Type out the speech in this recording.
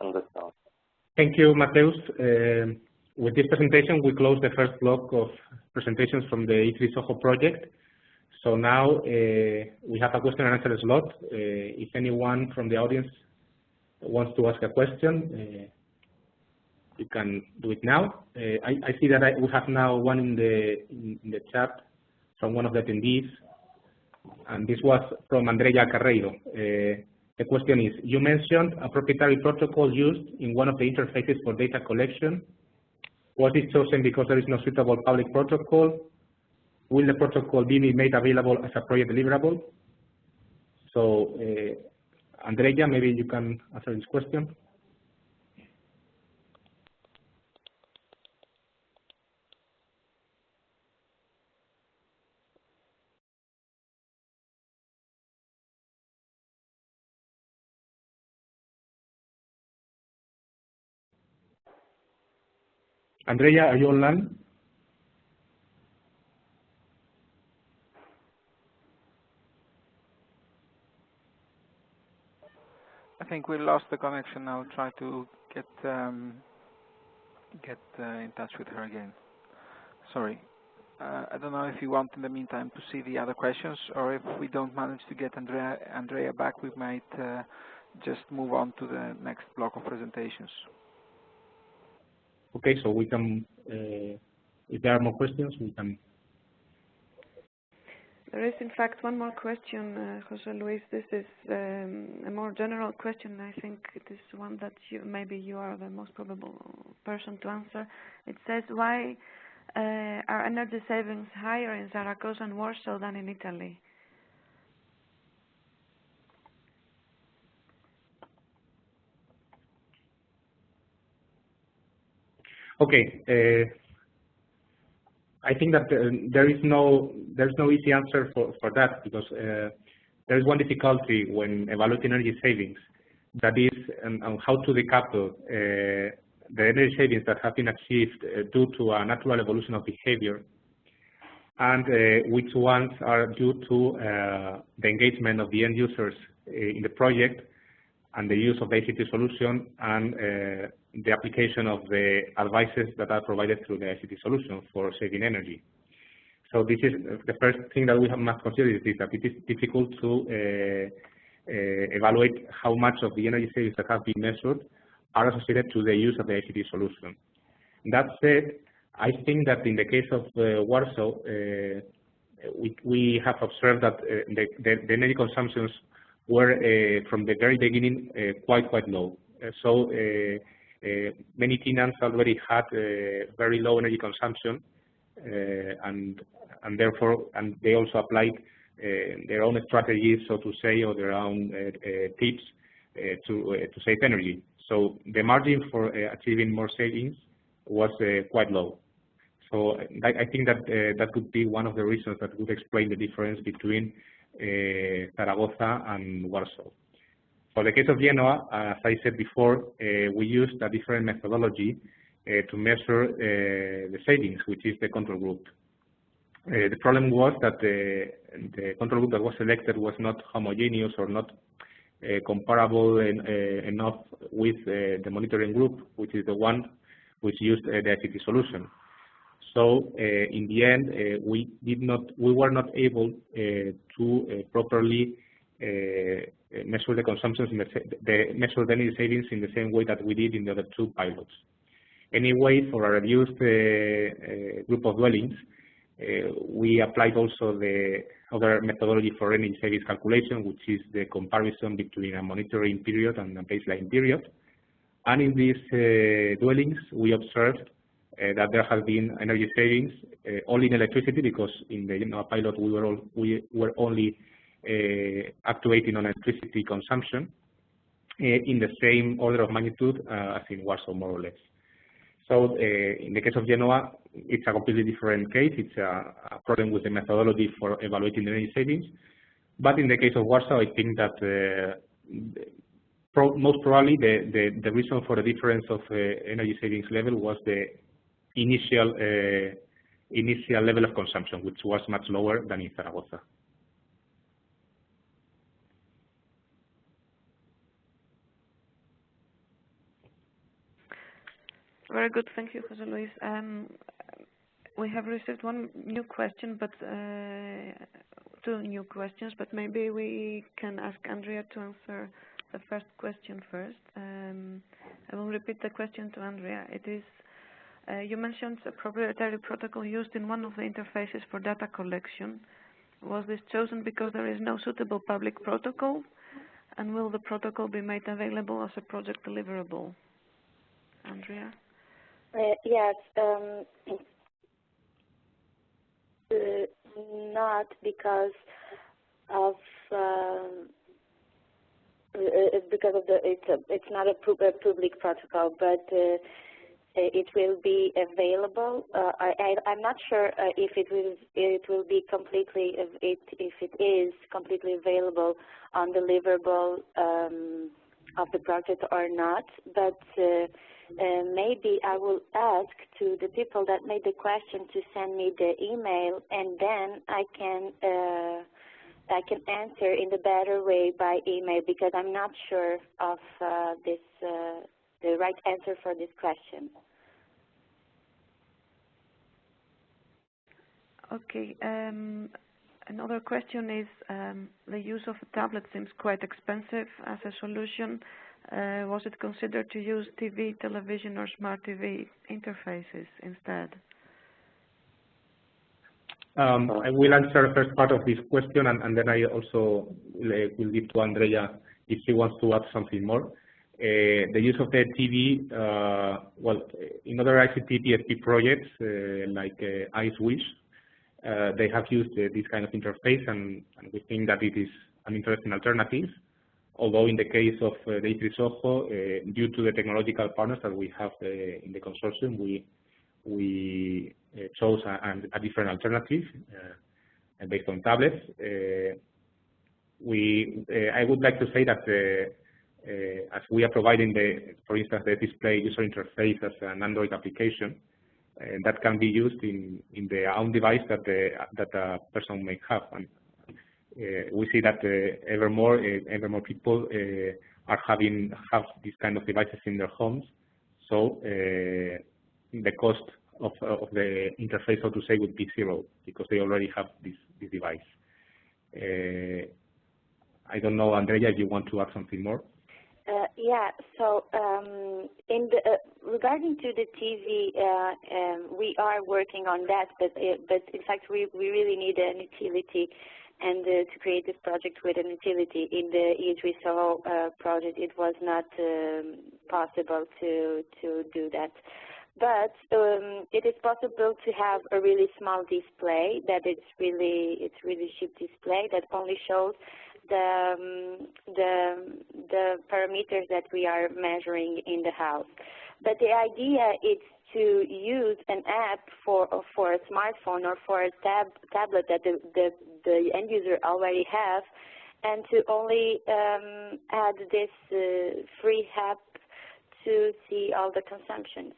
understand. Thank you, Mateus. With this presentation, we close the first block of presentations from the E3SoHo project. So now we have a question and answer slot. If anyone from the audience wants to ask a question, you can do it now. I see that we have now one in the chat from one of the attendees, and this was from Andrea Carreiro. The question is, you mentioned a proprietary protocol used in one of the interfaces for data collection. Was it chosen because there is no suitable public protocol? Will the protocol be made available as a project deliverable? So, Andrea, maybe you can answer this question. Andrea, are you online? I think we lost the connection. I'll try to get in touch with her again. Sorry. I don't know if you want in the meantime to see the other questions, or if we don't manage to get Andrea back, we might just move on to the next block of presentations. Okay, so we can, if there are more questions, we can. There is, in fact, one more question, Jose Luis. This is a more general question. I think it is one that maybe you are the most probable person to answer. It says, why are energy savings higher in Zaragoza and Warsaw than in Italy? Okay, I think that there's no easy answer for that, because there is one difficulty when evaluating energy savings, that is on how to decouple the energy savings that have been achieved due to a natural evolution of behavior, and which ones are due to the engagement of the end users in the project and the use of the ICT solution and the application of the advices that are provided through the ICT solution for saving energy. So this is the first thing that we must consider, is that it is difficult to evaluate how much of the energy savings that have been measured are associated to the use of the ICT solution. That said, I think that in the case of Warsaw, we have observed that the energy consumptions were from the very beginning quite low. So many tenants already had very low energy consumption, and therefore they also applied their own strategies, so to say, or their own tips to save energy. So the margin for achieving more savings was quite low. So I think that that could be one of the reasons that would explain the difference between Zaragoza and Warsaw. For the case of Genoa, as I said before, we used a different methodology to measure the savings, which is the control group. The problem was that the control group that was selected was not homogeneous or not comparable enough with the monitoring group, which is the one which used the ICT solution. So in the end, we were not able to properly measure the consumptions, measure the energy savings in the same way that we did in the other two pilots. Anyway, for a reduced group of dwellings, we applied also the other methodology for energy savings calculation, which is the comparison between a monitoring period and a baseline period. And in these dwellings, we observed that there has been energy savings only in electricity, because in the pilot we were only actuating on electricity consumption in the same order of magnitude as in Warsaw, more or less. So in the case of Genoa, it's a completely different case. It's a problem with the methodology for evaluating energy savings. But in the case of Warsaw, I think that most probably the reason for the difference of energy savings level was the initial level of consumption, which was much lower than in Zaragoza. Very good. Thank you, José Luis. We have received one new question, but two new questions, but maybe we can ask Andrea to answer the first question first. I will repeat the question to Andrea. It is, you mentioned a proprietary protocol used in one of the interfaces for data collection. Was this chosen because there is no suitable public protocol? And will the protocol be made available as a project deliverable? Andrea? Yes. Not because of it's not a public protocol, but it will be available. I'm not sure if it will be completely if it is completely available on deliverable of the project or not, but maybe I will ask to the people that made the question to send me the email, and then I can answer in the better way by email, because I'm not sure of the right answer for this question. Okay. Another question is, the use of a tablet seems quite expensive as a solution. Was it considered to use TV, television, or smart TV interfaces instead? I will answer the first part of this question, and then I also will give to Andrea if she wants to add something more. The use of the TV, well, in other ICT-PSP projects like IceWish, they have used this kind of interface, and we think that it is an interesting alternative. Although in the case of the E3SoHo, due to the technological partners that we have in the consortium, we chose a different alternative based on tablets. I would like to say that as we are providing for instance, the display user interface as an Android application, that can be used in their own device that a person may have. And we see that ever more people have these kind of devices in their homes. So the cost of the interface, so to say, would be zero because they already have this device. I don't know, Andrea, if you want to add something more. Yeah. So regarding to the TV, we are working on that, but in fact we really need an utility, and to create this project with an utility in the E3SoHo project, it was not possible to do that. But it is possible to have a really small display that it's really cheap display that only shows the parameters that we are measuring in the house. But the idea is to use an app for a smartphone or for a tablet that the end user already has, and to only add this free app to see all the consumptions.